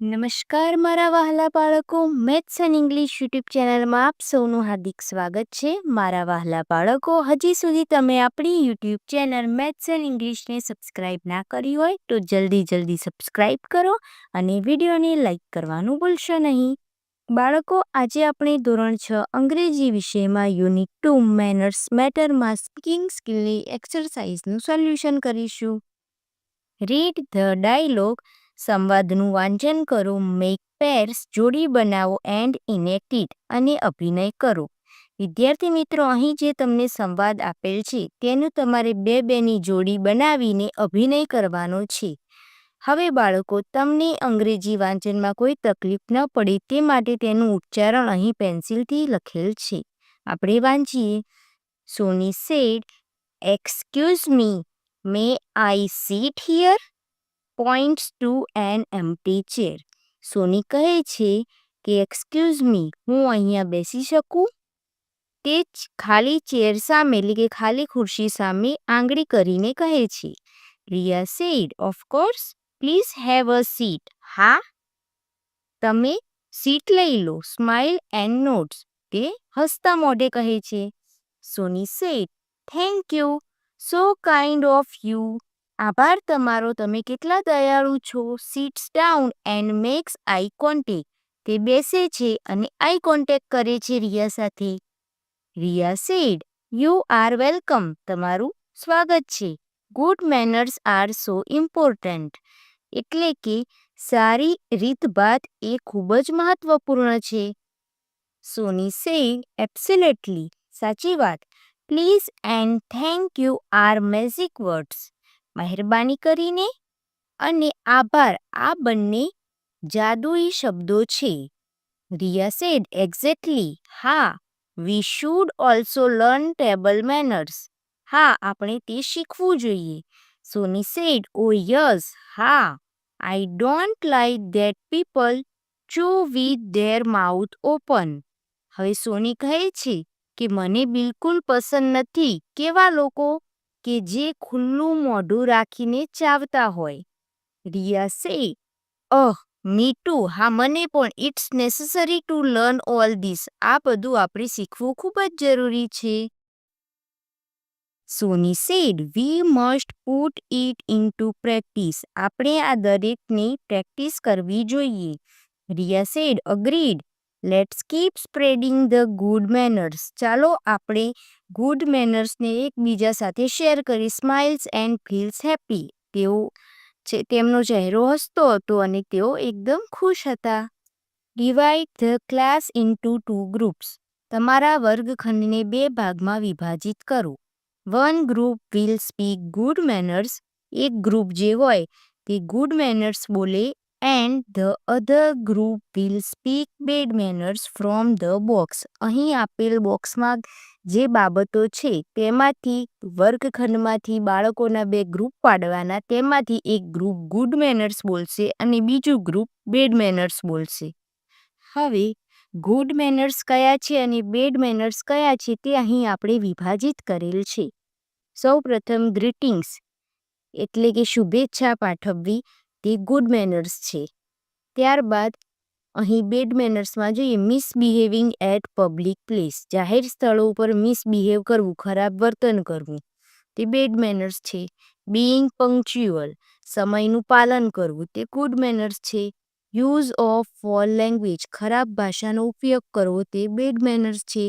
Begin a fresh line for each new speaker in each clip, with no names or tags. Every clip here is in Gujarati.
નમસ્કાર મારા વહાલા બાળકો, મેથ્સ એન્ડ ઇંગ્લિશ યુટ્યુબ ચેનલમાં આપ સૌનું હાર્દિક સ્વાગત છે. મારા વહાલા બાળકો, હજી સુધી તમે આપણી યુટ્યુબ ચેનલ મેથ્સ એન્ડ ઇંગ્લિશને સબસ્ક્રાઈબ ના કરી હોય તો જલ્દી સબસ્ક્રાઈબ કરો અને વિડીયોને લાઈક કરવાનું ભૂલશો નહીં. બાળકો, આજે આપણે ધોરણ 6 અંગ્રેજી વિષયમાં યુનિટ 2 મેનર્સ મેટરમાં સ્પીકિંગ સ્કિલની એક્સરસાઇઝનું સોલ્યુશન કરીશું. રીડ ધ ડાયલોગ, સંવાદનું વાંચન કરો. મેક પેર્સ, જોડી બનાવો. એન્ડ ઇનેક્ટ ઇટ, અને અભિનય કરો. વિદ્યાર્થી મિત્રો, અહીં જે તમને સંવાદ આપેલ છે તેનું તમારે બેની જોડી બનાવીને અભિનય કરવાનો છે. હવે બાળકો, તમને અંગ્રેજી વાંચનમાં કોઈ તકલીફ ન પડે તે માટે તેનું ઉચ્ચારણ અહીં પેન્સિલથી લખેલ છે. આપણે વાંચીએ. Soni said, excuse me, may I sit here? Points to an empty chair. Soni કહે છે કે એક્સક્યુઝ મી, હું અહીંયા બેસી શકું? તે ખાલી ચેર સામે એટલે કે ખાલી ખુરશી સામે આંગળી કરીને કહે છે. Riya said, of course, please have a seat. હા, તમે સીટ લઈ લો. Smile and nodes. તે હસતા મોઢે કહે છે. Soni said, thank you, so kind of you. આભાર તમારો, તમે કેટલા દયાળુ છો. Sits down and makes eye contact. તે બેસે છે અને આઈ કોન્ટેક્ટ કરે છે રિયા સાથે. Riya said, you are welcome. તમારું સ્વાગત છે. Good manners are so important. એટલે કે સારી રીતભાત એ ખૂબ જ મહત્વપૂર્ણ છે. સોની સેડ, એબ્સોલ્યુટલી, સાચી વાત. Please and thank you are magic words. મહેરબાની કરીને અને આભાર આ બંને જાદુઈ શબ્દો છે. રિયા સેડ, એક્ઝેક્ટલી, હા. We should also learn table manners. હા, આપણે તે શીખવું જોઈએ. સોની સેડ, ઓ યસ, હા. I don't like that people chew with their mouth open. હવે સોની કહે છે કે મને બિલકુલ પસંદ નથી કેવા લોકો કે જે ખુલ્લું મોઢું રાખીને ચાવતા હોય. રિયા સે, મી ટુ, હા મને પણ. It's necessary to learn all this. આ બધું આપણે શીખવું ખૂબ જ જરૂરી છે. Soni said, we must put it into practice. આપણે આ દરેકની પ્રેક્ટિસ કરવી જોઈએ. Riya said, agreed. Let's keep spreading the good manners. ચાલો આપણે ગુડ મેનર્સને એકબીજા સાથે શેર કરી. Smiles and feels happy. તેમનો ચહેરો હસતો હતો અને તેઓ એકદમ ખુશ હતા. Divide the class into 2 groups. તમારા વર્ગખંડને 2 ભાગમાં વિભાજિત કરો. One group will speak good manners. એક ગ્રુપ જે હોય તે ગુડ મેનર્સ બોલે. And the other group will speak bed manners from the box. અહીં આપેલ બોક્સમાં જે બાબતો છે તેમાંથી વર્ગખંડમાંથી બાળકોના 2 ગ્રુપ પાડવાના. તેમાંથી એક ગ્રુપ ગુડ મેનર્સ બોલશે અને બીજું ગ્રુપ બેડ મેનર્સ બોલશે. હવે ગુડ મેનર્સ કયા છે અને બેડ મેનર્સ કયા છે તે અહીં આપણે વિભાજિત કરેલ છે. સૌ પ્રથમ ગ્રીટિંગ્સ એટલે કે શુભેચ્છા પાઠવવી તે ગુડ મેનર્સ છે. ત્યારબાદ અહીં બેડ મેનર્સમાં જોઈએ મિસબિહેવિંગ એટ પબ્લિક પ્લેસ. જાહેર સ્થળો ઉપર મિસબિહેવ કરવું, ખરાબ વર્તન કરવું તે બેડ મેનર્સ છે. બીઇંગ પંક્ચ્યુઅલ, સમયનું પાલન કરવું તે ગુડ મેનર્સ છે. યુઝ ઓફ ફોલ લેંગ્વેજ, ખરાબ ભાષાનો ઉપયોગ કરવો તે બેડ મેનર્સ છે.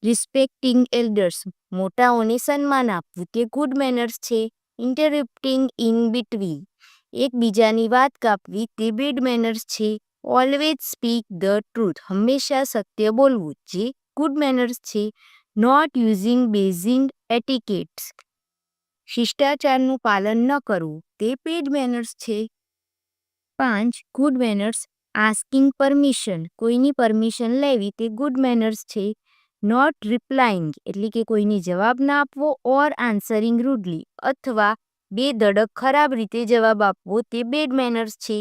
રિસ્પેક્ટિંગ એલ્ડર્સ, મોટાઓને સન્માન આપવું તે ગુડ મેનર્સ છે. ઇન્ટરપ્ટિંગ ઇન બિટવીન, એકબીજાની વાત કાપવી તે બેડ મેનર્સ છે. ઓલવેઝ સ્પીક ધ ટ્રુથ, હંમેશા સત્ય બોલવું જે ગુડ મેનર્સ છે. નોટ યુઝિંગ બેઝિંગ એટિકેટ્સ, શિષ્ટાચારનું પાલન ન કરવું તે બેડ મેનર્સ છે. 5 ગુડ મેનર્સ, આસ્કિંગ પરમિશન, કોઈની પરમિશન લેવી તે ગુડ મેનર્સ છે. નોટ રિપ્લાઇંગ એટલે કે કોઈને જવાબ ના આપવો. ઓર આન્સરિંગ રૂડલી, અથવા બેધડક ખરાબ રીતે જવાબ આપવો તે બેડ મેનર્સ છે.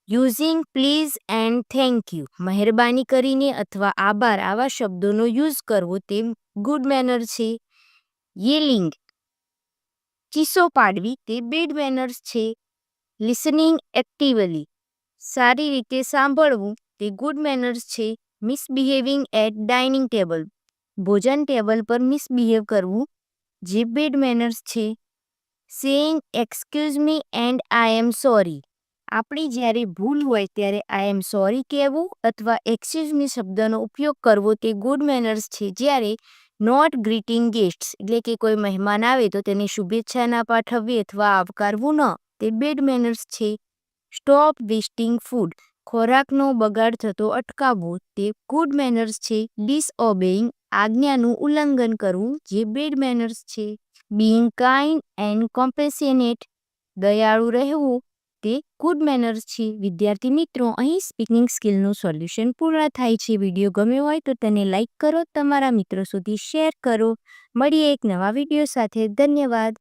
Using please and thank you, મહેરબાની કરીને અથવા આભાર આવા શબ્દોનો યુઝ કરવો તે ગુડ મેનર છે. યેલિંગ, ચીસો પાડવી તે બેડ મેનર્સ છે. લિસનિંગ એક્ટિવલી, સારી રીતે સાંભળવું તે ગુડ મેનર્સ છે. મિસબિહેવિંગ એટ ડાઇનિંગ ટેબલ, ભોજન ટેબલ પર મિસબિહેવ કરવું જે બેડ મેનર્સ છે. Saying excuse me and I am sorry, આપણી જ્યારે ભૂલ હોય ત્યારે આઈ એમ સોરી કહેવું અથવા એક્સક્યુઝ મી શબ્દનો ઉપયોગ કરવો તે ગુડ મેનર્સ છે. જ્યારે નોટ ગ્રીટિંગ ગેસ્ટ્સ એટલે કે કોઈ મહેમાન આવે તો તેને શુભેચ્છા ના પાઠવવી અથવા આવકારવું ન, તે બેડ મેનર્સ છે. સ્ટોપ વેસ્ટિંગ ફૂડ, ખોરાકનો બગાડ થતો અટકાવવો તે ગુડ મેનર્સ છે. ડિસઓબેઇંગ, આજ્ઞાનું ઉલ્લંઘન કરવું જે બેડ મેનર્સ છે. બીઇંગ કાઇન્ડ એન્ડ કોમ્પેશનેટ, દયાળુ રહેવું તે ગુડ મેનર્સ છે. વિદ્યાર્થી મિત્રો, અહીં સ્પીકિંગ સ્કિલનું સોલ્યુશન પૂર્ણ થાય છે. વિડીયો ગમ્યો હોય તો તેને લાઇક કરો, તમારા મિત્રો સુધી શેર કરો. મળીએ એક નવા વિડીયો સાથે. ધન્યવાદ.